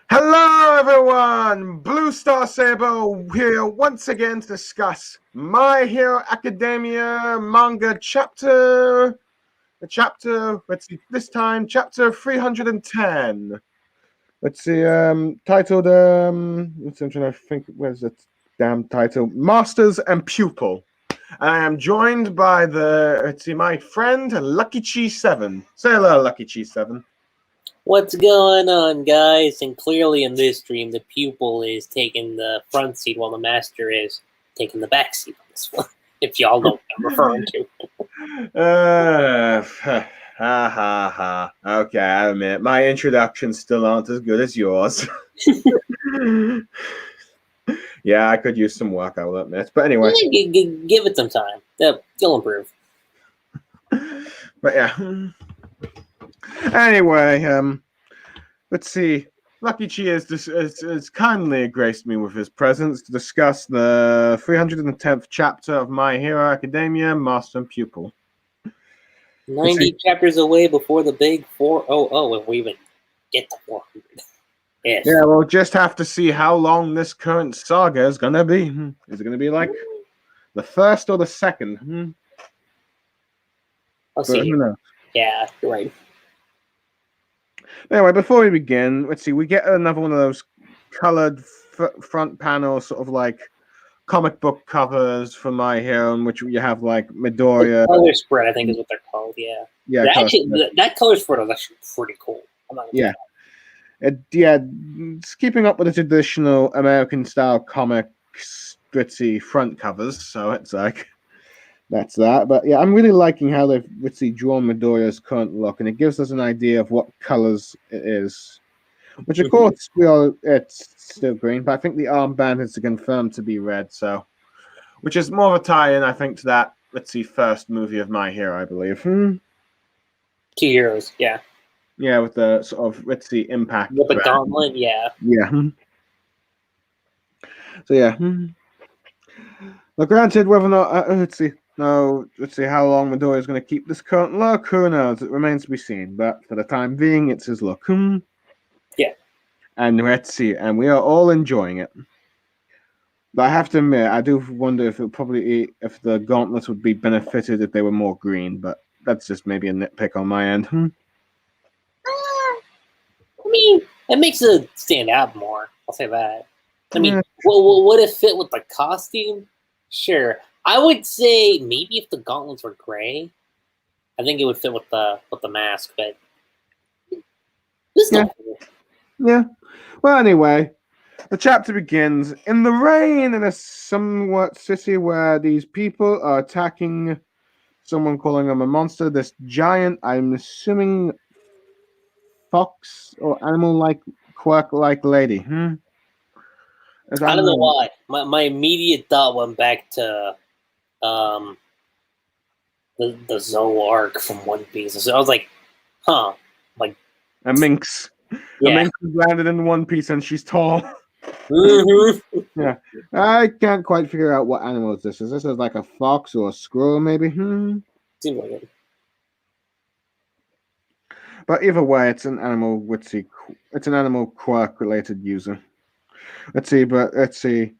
Hello, everyone! Blue Star Saber here once again to discuss My Hero Academia manga let's see, this time, chapter 310. Let's see, titled, I'm trying to think, where's the damn title? Masters and Pupil. I am joined by my friend, Lucky Cheese 7. Say hello, Lucky Cheese 7. What's going on, guys? And clearly in this dream, the pupil is taking the front seat while the master is taking the back seat on this one. If y'all know what I'm referring to. Ha ha ha. Okay, I admit my introductions still aren't as good as yours. Yeah, I could use some work, I will admit. But anyway. Give it some time. You'll improve. But yeah. Anyway, let's see. Lucky Chi has kindly graced me with his presence to discuss the 310th chapter of My Hero Academia, Master and Pupil. 90 chapters away before the big 400, if we even get to 400. Yes. Yeah, we'll just have to see how long this current saga is gonna be. Is it gonna be like the first or the second? I'll see. Yeah, you're right. Anyway, before we begin, let's see. We get another one of those colored front panel, sort of like comic book covers for My Hero, in which you have like Midoriya. The color spread, I think, is what they're called. Yeah. Yeah. That color spread is actually pretty cool. Yeah. It's keeping up with the traditional American style comics, gritty front covers. So it's like that's that. But yeah, I'm really liking how they've drawn Midoriya's current look, and it gives us an idea of what colors it is. Which of course it's still green, but I think the armband is confirmed to be red. So, which is more of a tie-in, I think, to that first movie of My Hero, I believe. 2 Heroes, yeah. Yeah, with the sort of impact. With the gauntlet, yeah. Yeah. So yeah. Now, granted, whether or not let's see how long Midoriya is going to keep this current look. Who knows? It remains to be seen. But for the time being, it's his look. Yeah. And let's see, and we are all enjoying it. But I have to admit, I do wonder if if the gauntlets would be benefited if they were more green. But that's just maybe a nitpick on my end. I mean, it makes it stand out more. I'll say that. I mean, would it fit with the costume? Sure. I would say maybe if the gauntlets were gray, I think it would fit with the mask. But this is not cool. Yeah. Well, anyway, the chapter begins in the rain in a somewhat city where these people are attacking someone, calling them a monster. This giant, I'm assuming, fox or animal-like, quirk-like lady. I don't know why. My immediate thought went back to the Zoroark from One Piece. So I was like, huh. Like a minx. Yeah. A minx is landed in One Piece and she's tall. Mm-hmm. Yeah. I can't quite figure out what animal is this. Is this like a fox or a squirrel, maybe? Seems like it. But either way, it's an animal. It's an animal quirk-related user. Let's see.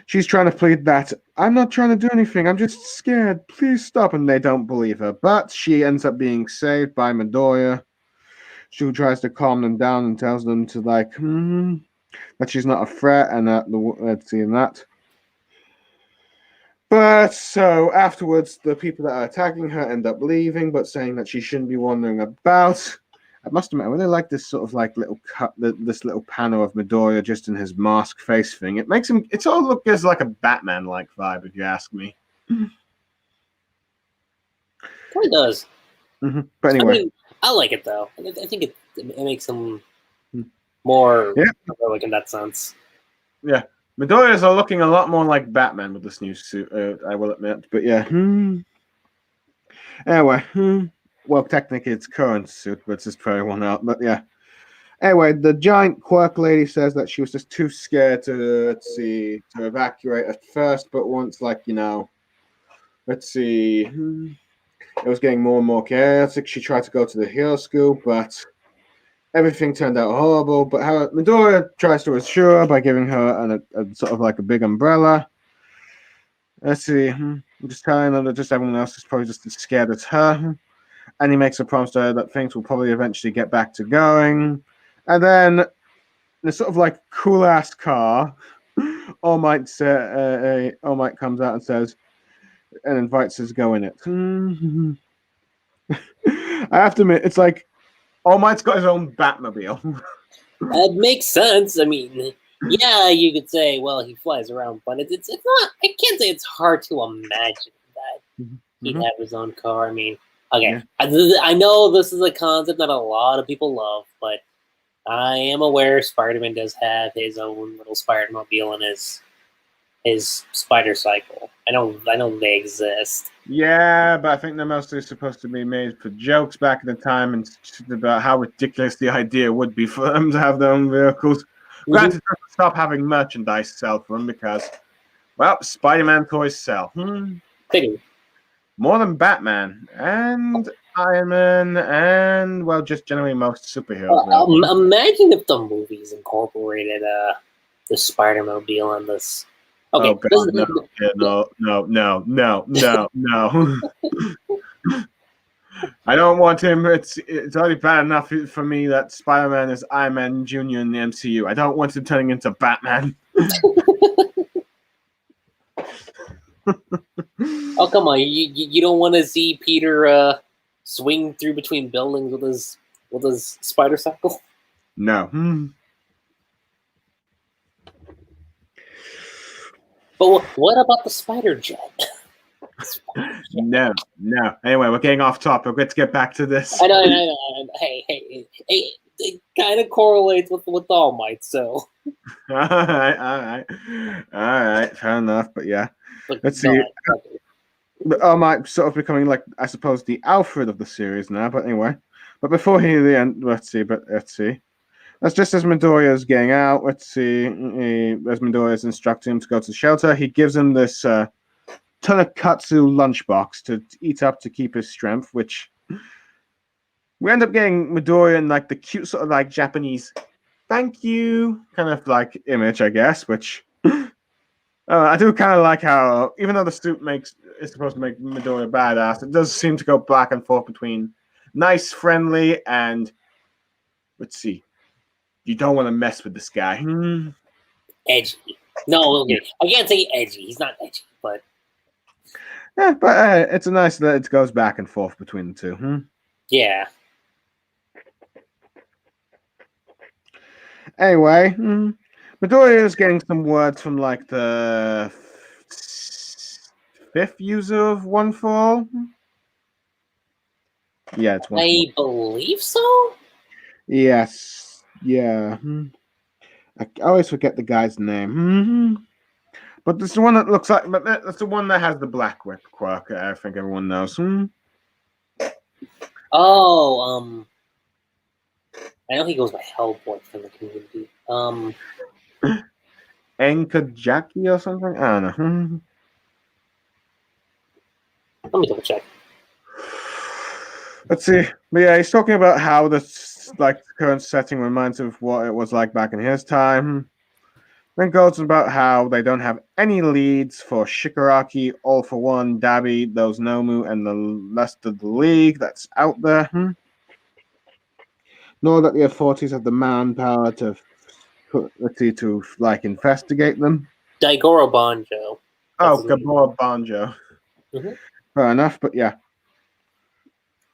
She's trying to plead that I'm not trying to do anything. I'm just scared. Please stop. And they don't believe her. But she ends up being saved by Midoriya. She tries to calm them down and tells them to that she's not a threat and that that. But so afterwards, the people that are attacking her end up leaving, but saying that she shouldn't be wandering about. I must admit, I really like this sort of like little cut, this little panel of Midoriya just in his mask face thing. It makes him, it sort of looks as like a Batman-like vibe, if you ask me. It does. Mm-hmm. But anyway. I mean, I like it though. I think it makes him more heroic in that sense. Yeah. Midoriya's are looking a lot more like Batman with this new suit, I will admit. But yeah. Anyway. Well, technically it's current suit, but it's just probably one out. But yeah. Anyway, the giant quirk lady says that she was just too scared to evacuate at first, but once it was getting more and more chaotic, she tried to go to the hero school, but everything turned out horrible. But how Midoriya tries to assure her by giving her a sort of like a big umbrella. Let's see. I'm just telling her that just everyone else is probably just as scared as her. And he makes a promise to her that things will probably eventually get back to going. And then the sort of like cool ass car, All Might comes out and says, and invites us to go in it. I have to admit, it's like All Might's got his own Batmobile. It makes sense. I mean, yeah, you could say, well, he flies around, but it's not. I can't say it's hard to imagine that he'd have his own car. I mean, okay, yeah. I know this is a concept that a lot of people love, but I am aware Spider-Man does have his own little Spider-Mobile and his spider cycle. I know they exist. Yeah, but I think they're mostly supposed to be made for jokes back in the time and about how ridiculous the idea would be for them to have their own vehicles. Granted, stop having merchandise sell for them because, well, Spider-Man toys sell. More than Batman and Iron Man and, well, just generally most superheroes. Imagine if the movies incorporated the Spider-Mobile and this. Okay. Oh, God, no. I don't want him. It's already bad enough for me that Spider-Man is Iron Man Jr. in the MCU. I don't want him turning into Batman. Oh, come on. You don't want to see Peter swing through between buildings with his spider cycle? No. But what about the spider jet? No. Anyway, we're getting off topic. Let's get back to this. I know. Hey, it kind of correlates with All Might, so. All right. Fair enough, but yeah. Let's see. All Might sort of becoming like, I suppose, the Alfred of the series now. But anyway, but before the end, let's see. That's just as Midoriya's getting out. Let's see. As Midoriya's instructing him to go to the shelter, he gives him this Tonkatsu lunchbox to eat up to keep his strength, which we end up getting Midoriya in like the cute sort of like Japanese thank you kind of like image, I guess, which I do kind of like how, even though the suit is supposed to make Midoriya badass, it does seem to go back and forth between nice, friendly, and let's see. You don't want to mess with this guy. Edgy. No, okay. I can't say edgy. He's not edgy, but. Yeah, but it's nice that it goes back and forth between the two. Yeah. Anyway, Midoriya is getting some words from like the 5th user of One for All. Yeah, it's One. I believe so. Yes. Yeah. I always forget the guy's name. But it's the one that looks like. But that's the one that has the black whip quirk. I think everyone knows. Oh, I know he goes by Hellboy from the community. Enkajaki or something. I don't know. Let me double check. Let's see. But yeah, he's talking about how the current setting reminds him of what it was like back in his time. Then goes about how they don't have any leads for Shigaraki, All for One, Dabi, those Nomu, and the rest of the league that's out there. Nor that the authorities have the manpower to investigate them. Daigoro Banjo. Gabor Banjo. Fair enough, but yeah.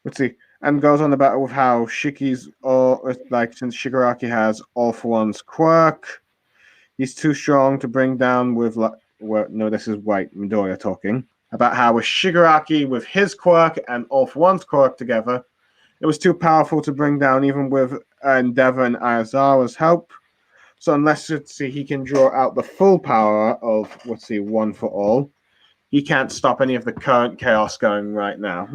Let's see. And goes on about with how since Shigaraki has All for One's quirk, he's too strong to bring down with this is White Midoriya talking about how with Shigaraki with his quirk and All for One's quirk together, it was too powerful to bring down even with Endeavor and Aizawa's help. So unless he can draw out the full power of One for All, he can't stop any of the current chaos going right now.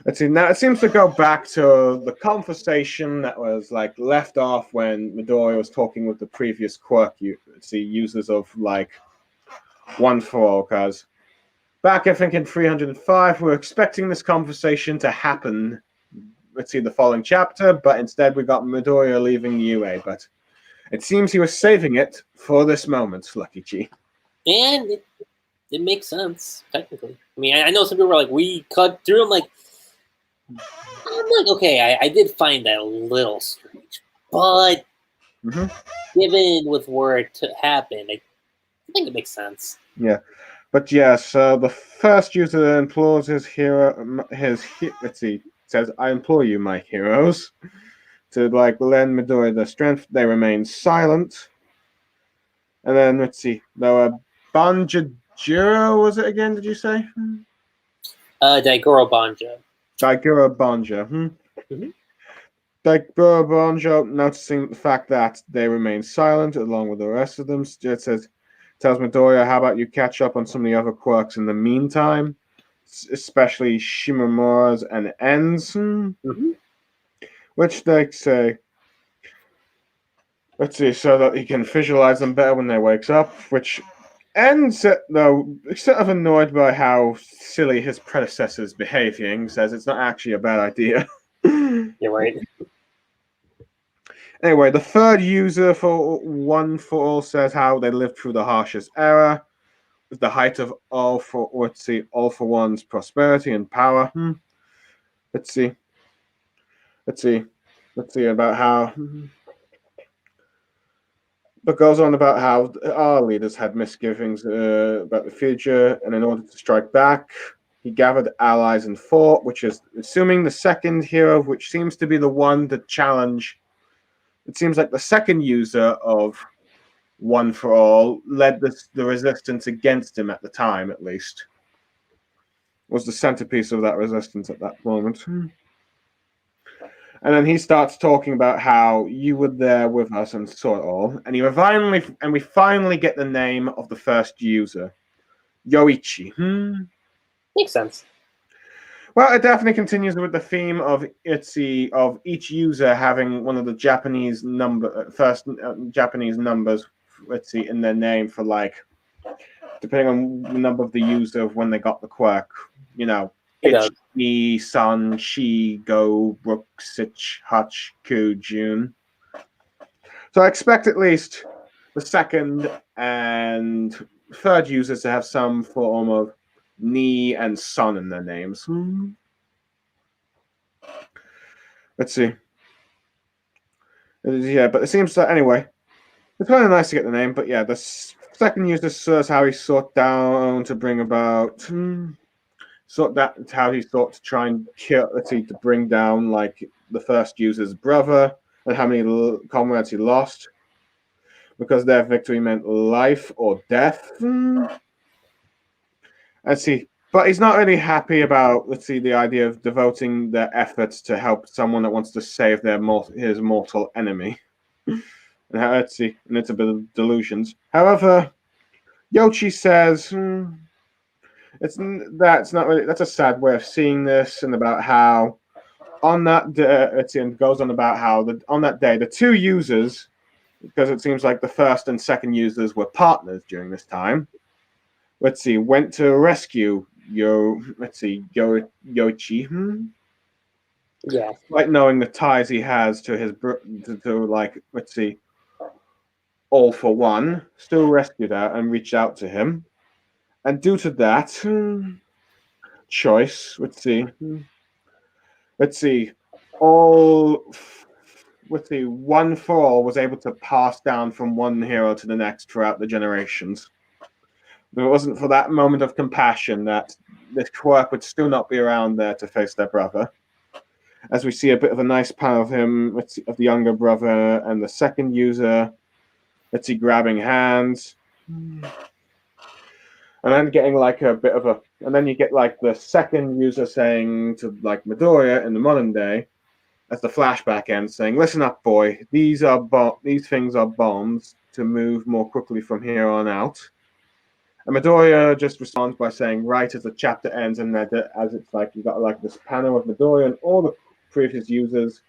Let's see. Now it seems to go back to the conversation that was left off when Midoriya was talking with the previous quirk users of One for All. Because back, I think in 305, we were expecting this conversation to happen the following chapter, but instead we got Midoriya leaving the UA. But it seems he was saving it for this moment, Lucky Chi. And it makes sense, technically. I mean, I know some people were like, we cut through. I'm like, okay, I did find that a little strange. But given with where it happened, I think it makes sense. Yeah. But yeah, so the first user implores his hero, says, I implore you, my heroes, to like lend Midoriya their strength. They remain silent. And then, there were Banjajiro, was it again, did you say? Daigoro Banja. Daigoro Banja. Daigoro Banja, noticing the fact that they remain silent along with the rest of them, tells Midoriya, how about you catch up on some of the other quirks in the meantime, especially Shimamura's and En's, which they say, so that he can visualize them better when they wakes up, which En's, though, sort of annoyed by how silly his predecessor's behaving, says it's not actually a bad idea. You're right. Anyway, the third user for One for All says how they lived through the harshest era, with the height of all for one's prosperity and power. Let's see about how. But goes on about how our leaders had misgivings about the future, and in order to strike back, he gathered allies and fought, which is assuming the second hero, which seems to be the one to challenge. It seems like the second user of One for All led the resistance against him at the time, at least. Was the centerpiece of that resistance at that moment. And then he starts talking about how you were there with us and saw it all. And we finally get the name of the first user, Yoichi. Makes sense. Well, it definitely continues with the theme of each user having one of the Japanese Japanese numbers, in their name for depending on the number of the user of when they got the quirk. Ichi, San, Shi, Go, Brook, Sich, Hutch, Ku, June. So I expect at least the second and third users to have some form of Ni and Sun in their names. Let's see. Yeah, but it seems that anyway. It's kind of nice to get the name, but yeah, the second user says how he sought down to bring about. How he thought to try and kill. To bring down the first user's brother, and how many comrades he lost, because their victory meant life or death. But he's not really happy about the idea of devoting their efforts to help someone that wants to save his mortal enemy. And it's a bit of delusions. However, Yoichi says that's not really. That's a sad way of seeing this, and about how on that day, goes on about how on that day the two users, because it seems like the first and second users were partners during this time. Went to rescue Yoichi. Yeah. Like knowing the ties he has to his All for One, still rescued her and reached out to him. And due to that choice, One for All was able to pass down from one hero to the next throughout the generations. If it wasn't for that moment of compassion, that this quirk would still not be around there to face their brother. As we see a bit of a nice panel of him, of the younger brother and the second user, grabbing hands. And then getting and then you get the second user saying to Midoriya in the modern day, as the flashback ends, saying, "Listen up, boy. These things are bombs to move more quickly from here on out." And Midoriya just responds by saying, right as the chapter ends, and as it's you got this panel of Midoriya and all the previous users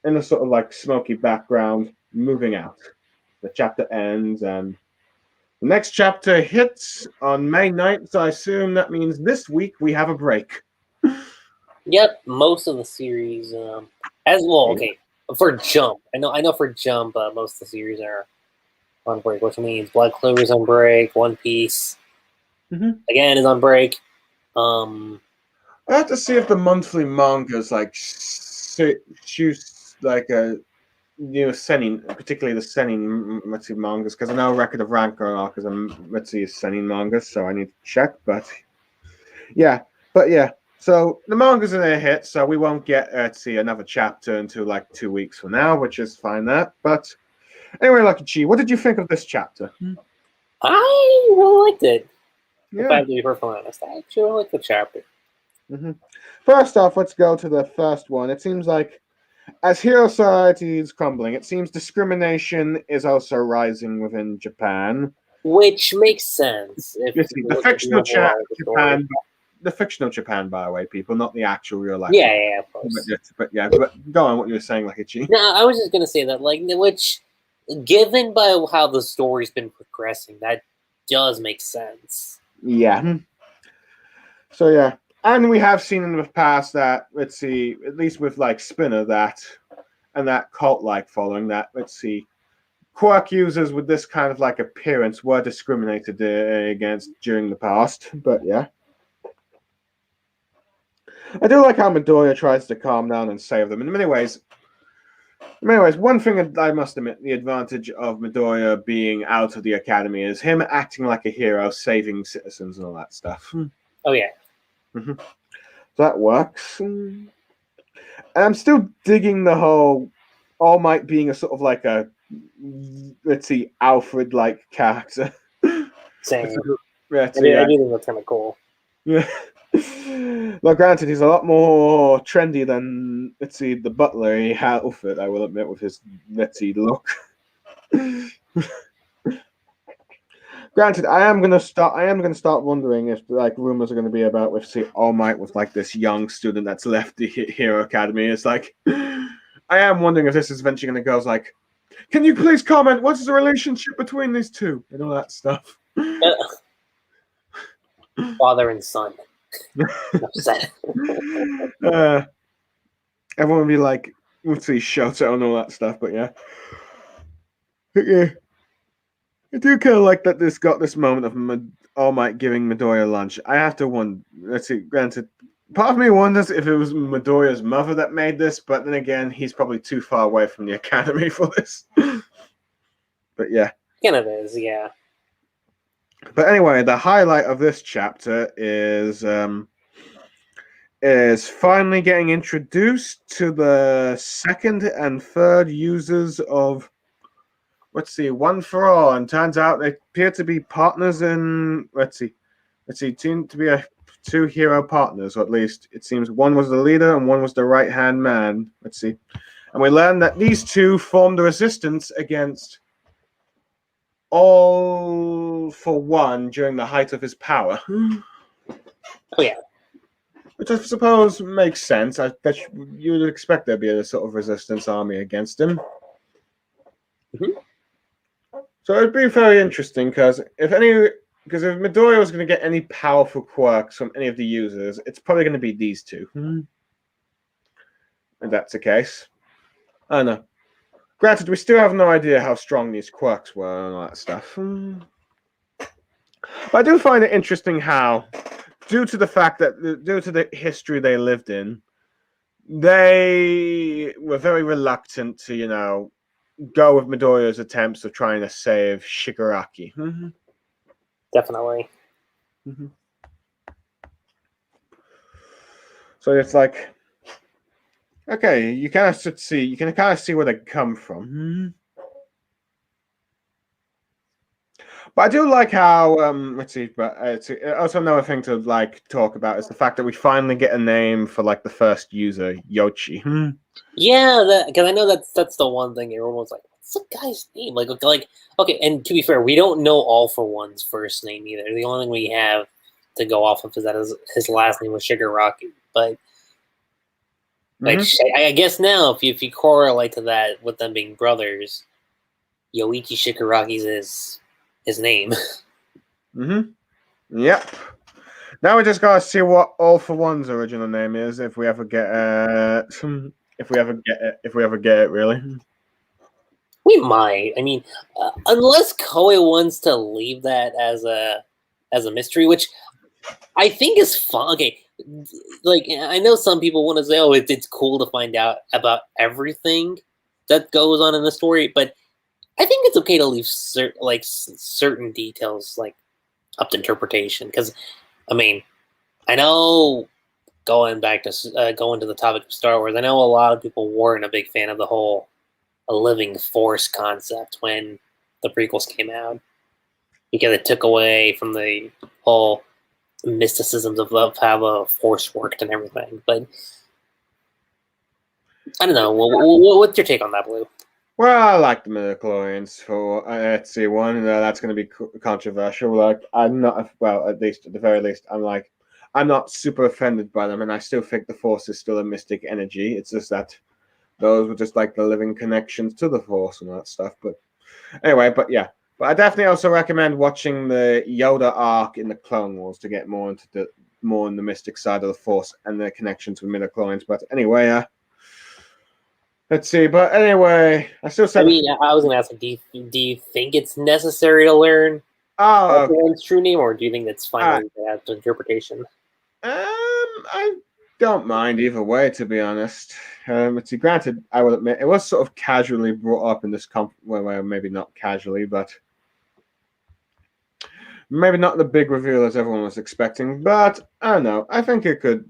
in a sort of smoky background moving out. The chapter ends, and the next chapter hits on May 9th, so I assume that means this week we have a break. Yep, most of the series, as well. Okay, for Jump, I know for Jump, most of the series are on break, which means Black Clover's on break, One Piece again is on break. I have to see if the monthly mangas like choose like a Senin, particularly the Senin let's see mangas, because I know Record of Ragnarok is a let's see Senin manga, so I need to check. But yeah. So the manga's in a hit, so we won't get let's see another chapter until like 2 weeks from now, which is fine. That, but anyway, Lucky Chi, what did you think of this chapter? I really liked it. If I Yeah. have to be perfectly honest, I actually really liked the chapter. First off, let's go to the first one. It seems like as hero society is crumbling, it seems discrimination is also rising within Japan. Which makes sense if You see, you the look at the fictional overall of the story. Japan, the fictional Japan, by the way, people, not the actual real life. Yeah, of course. But go on. What you were saying, Lucky Chi. No, I was just gonna say that, like, which, given by how the story's been progressing, that does make sense. Yeah. So yeah, and we have seen in the past that let's see, at least with like Spinner, that and that cult-like following, that let's see, quirk users with this kind of like appearance were discriminated against during the past. But yeah, I do like how Midoriya tries to calm down and save them in many ways. One thing that I must admit, the advantage of Midoriya being out of the academy is him acting like a hero, saving citizens and all that stuff. Oh yeah. So that works. And I'm still digging the whole All Might being a sort of like a, let's see, Alfred-like character. Same. Yeah, I do think that's kind of cool. Yeah. Well, granted, he's a lot more trendy than, let's see, the butler outfit, I will admit, with his, let's see, look. Granted, I am gonna start wondering if like rumors are gonna be about with see All Might with like this young student that's left the Hero Academy. It's like I am wondering if this is eventually gonna go like, can you please comment what's the relationship between these two and all that stuff. Father and son. Everyone would be like, let's see, Shoto and all that stuff, but yeah. Yeah. I do kind of like that this got this moment of All Might giving Midoriya lunch. I have to wonder, let's see, granted, part of me wonders if it was Midoriya's mother that made this, but then again, he's probably too far away from the academy for this. But yeah. Kind of is, yeah. But anyway, the highlight of this chapter is finally getting introduced to the second and third users of, let's see, One for All, and turns out they appear to be partners in, let's see, seem to be two hero partners, or at least it seems one was the leader and one was the right-hand man. Let's see. And we learned that these two formed a resistance against All for One during the height of his power. Oh yeah. Which I suppose makes sense. You would expect there'd be a sort of resistance army against him. So it'd be very interesting because if Midoriya was going to get any powerful quirks from any of the users, it's probably going to be these two. If that's the case. I don't know. Granted, we still have no idea how strong these quirks were and all that stuff. But I do find it interesting how, due to the history they lived in, they were very reluctant to, go with Midoriya's attempts of trying to save Shigaraki. Definitely. So it's like, okay, you can kind of see where they come from. But I do like how let's see, but it's also another thing to like talk about is the fact that we finally get a name for like the first user, Yoshi. Yeah, because I know that's the one thing everyone was like, what's the guy's name? Like, okay, and to be fair, we don't know All for One's first name either. The only thing we have to go off of is that his last name was Shigaraki. But like, I guess now if you correlate to that with them being brothers, Yoichi Shigaraki's his name. Yep. Now we just gotta see what All for One's original name is if we ever get if we ever get it really. We might. I mean, unless Koei wants to leave that as a mystery, which I think is fun. Okay, like I know some people want to say, "Oh, it's cool to find out about everything that goes on in the story," but I think it's okay to leave certain details like up to interpretation. Because I mean, I know going back to going to the topic of Star Wars, I know a lot of people weren't a big fan of the whole a living force concept when the prequels came out because it took away from the whole mysticism of how the force worked and everything. But I don't know. What's your take on that, Blue? Well, I like the midichlorians for Etsy one. That's going to be controversial. Like, I'm not. Well, at the very least, I'm not super offended by them, and I still think the Force is still a mystic energy. It's just that those were just like the living connections to the Force and that stuff. But anyway, but I definitely also recommend watching the Yoda arc in the Clone Wars to get more in the mystic side of the Force and the connections with midichlorians. But anyway, let's see. But anyway, I still said. I mean, I was going to ask, do you think it's necessary to learn everyone's true name, or do you think that's fine to interpretation? I don't mind either way, to be honest. It's granted, I will admit, it was sort of casually brought up in this well, maybe not casually, but maybe not the big reveal as everyone was expecting. But I don't know. I think it could.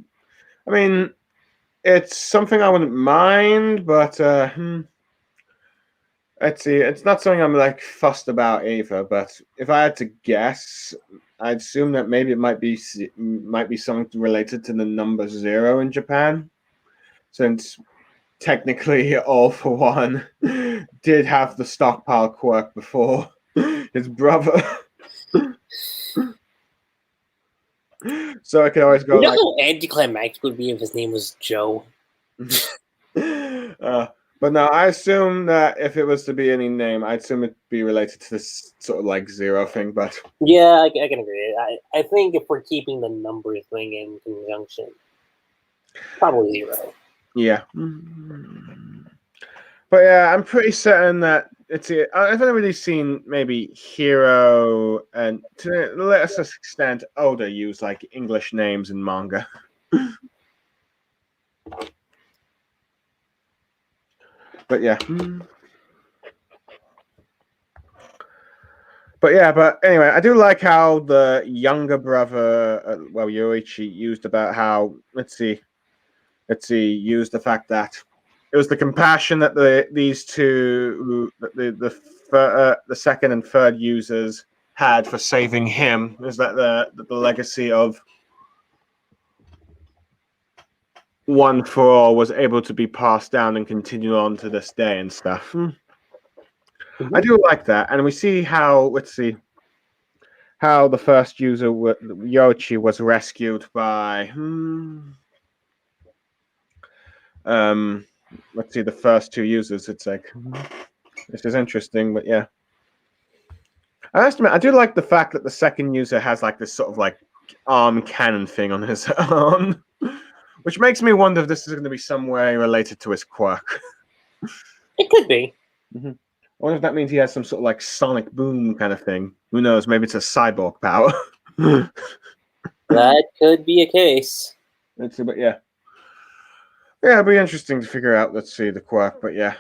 I mean, it's something I wouldn't mind, but let's see. It's not something I'm like fussed about either. But if I had to guess, I'd assume that maybe it might be something related to the number 0 in Japan, since technically All for One did have the stockpile quirk before his brother. So I could always go. You know how anticlimactic would be if his name was Joe. But no, I assume that if it was to be any name, I'd assume it'd be related to this sort of like 0 thing. But yeah, I can agree. I think if we're keeping the number thing in conjunction, probably 0. Yeah. But yeah, I'm pretty certain that I've only really seen maybe Hero and to a lesser extent Oda use like English names in manga. But yeah. But anyway, I do like how the younger brother, Yoichi, used about how used the fact that it was the compassion that these two, the second and third users had for saving him. Is that the legacy of One for All was able to be passed down and continue on to this day and stuff. Mm-hmm. I do like that, and we see how how the first user, Yoichi, was rescued by. Let's see, the first 2 users. It's like this is interesting, but yeah. I have to admit, I do like the fact that the second user has like this sort of like arm cannon thing on his arm, which makes me wonder if this is going to be some way related to his quirk. It could be. Mm-hmm. I wonder if that means he has some sort of like sonic boom kind of thing. Who knows? Maybe it's a cyborg power. That could be a case. Let's see, but yeah. Yeah, it'll be interesting to figure out, let's see, the quirk, but yeah.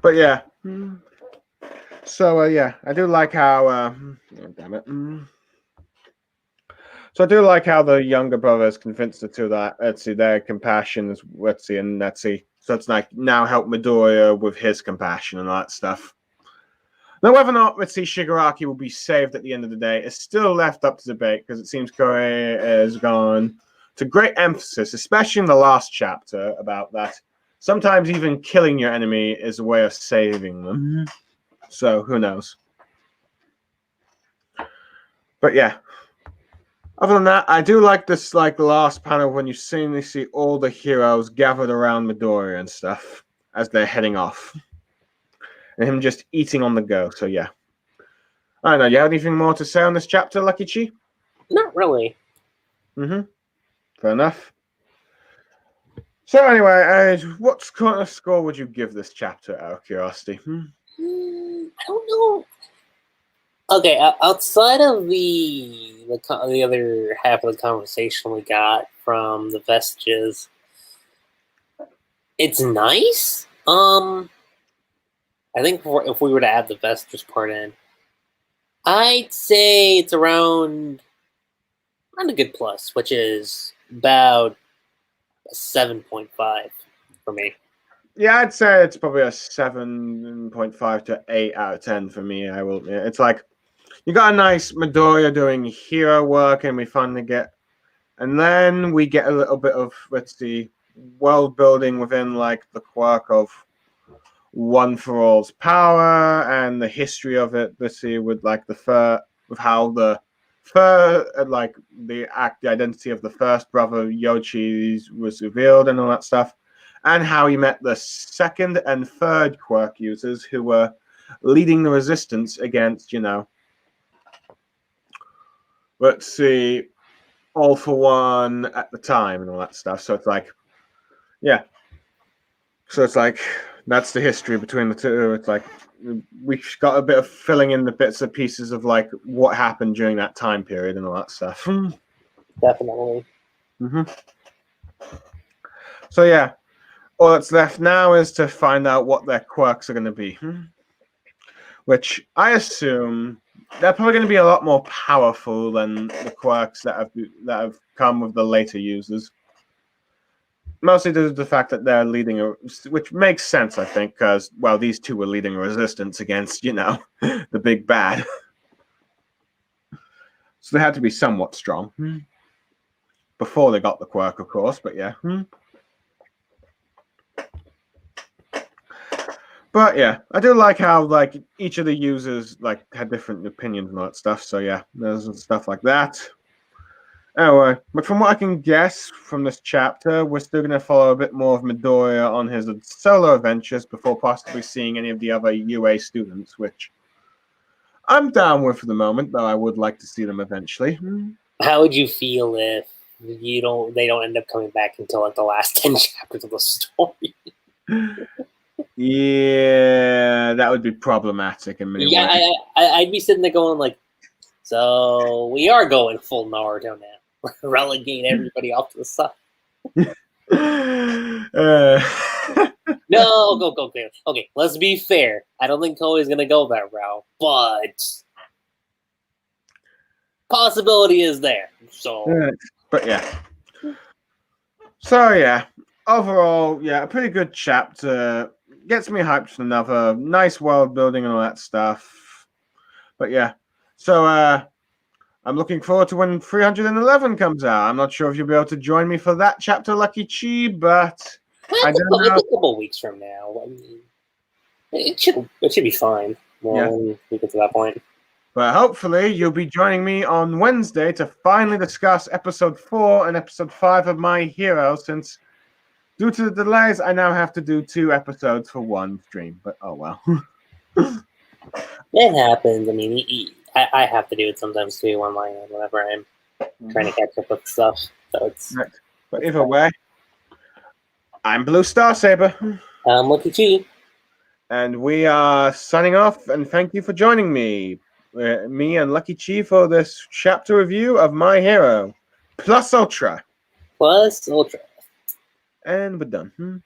But yeah. So, yeah, I do like how, oh, damn it. So I do like how the younger brothers convinced the two that, let's see, their compassion is, let's see, and let's see. So it's like now help Midoriya with his compassion and all that stuff. Now, whether or not, let's see, Shigaraki will be saved at the end of the day is still left up to debate because it seems Koei has gone to great emphasis, especially in the last chapter, about that. Sometimes even killing your enemy is a way of saving them. So, who knows? But yeah. Other than that, I do like this, like the last panel when you see all the heroes gathered around Midoriya and stuff. as they're heading off. And him just eating on the go. So yeah. I don't know. You have anything more to say on this chapter, Lucky Chi? Not really. Mm-hmm. Fair enough. So anyway, what kind of score would you give this chapter out of curiosity? I don't know. Okay, outside of the other half of the conversation we got from the vestiges, it's nice. I think if we were to add the vestiges part in, I'd say it's around a good plus, which is about a 7.5 for me. Yeah, I'd say it's probably a 7.5 to 8 out of 10 for me. I will. It's like you got a nice Midoriya doing hero work, and we finally get, and then we get a little bit of, let's see, world building within like the quirk of One for All's power and the history of it. Let's see, with like with how the like the identity of the first brother Yoshi was revealed and all that stuff, and how he met the second and third quirk users who were leading the resistance against, let's see, All for One at the time and all that stuff. So it's like, yeah. So it's like, that's the history between the two. It's like, we got a bit of filling in the bits and pieces of like what happened during that time period and all that stuff. Definitely. Mm-hmm. So yeah, all that's left now is to find out what their quirks are going to be, which I assume they're probably going to be a lot more powerful than the quirks that have come with the later users. Mostly due to the fact that they're leading which makes sense, I think, because, well, these two were leading a resistance against, the big bad. So they had to be somewhat strong. Before they got the quirk, of course, but yeah. But yeah, I do like how like each of the users like had different opinions and all that stuff. So yeah, there's stuff like that. Anyway, but from what I can guess from this chapter, we're still going to follow a bit more of Midoriya on his solo adventures before possibly seeing any of the other UA students, which I'm down with for the moment, though I would like to see them eventually. How would you feel if they don't end up coming back until like the last 10 chapters of the story? Yeah, that would be problematic in many ways. Yeah, I'd be sitting there going like, so we are going full Naruto now. Relegate everybody off to the side. No, go. Okay, let's be fair. I don't think Koei's gonna go that route, but possibility is there. So, but yeah. So yeah, overall, yeah, a pretty good chapter. Gets me hyped for another nice world building and all that stuff. But yeah, so I'm looking forward to when 311 comes out. I'm not sure if you'll be able to join me for that chapter, Lucky Chi, but I don't know. A couple weeks from now, it should be fine. When we get to that point. But hopefully you'll be joining me on Wednesday to finally discuss episode 4 and episode 5 of My Hero, since due to the delays, I now have to do 2 episodes for one stream. But oh well. It happens. I mean, I have to do it sometimes too on my own whenever I'm trying to catch up with stuff. So it's. Right. But either way, I'm Blue Star Saber. I'm Lucky Chi. And we are signing off, and thank you for joining me. Me and Lucky Chi for this chapter review of My Hero Plus Ultra. Plus Ultra. And we're done.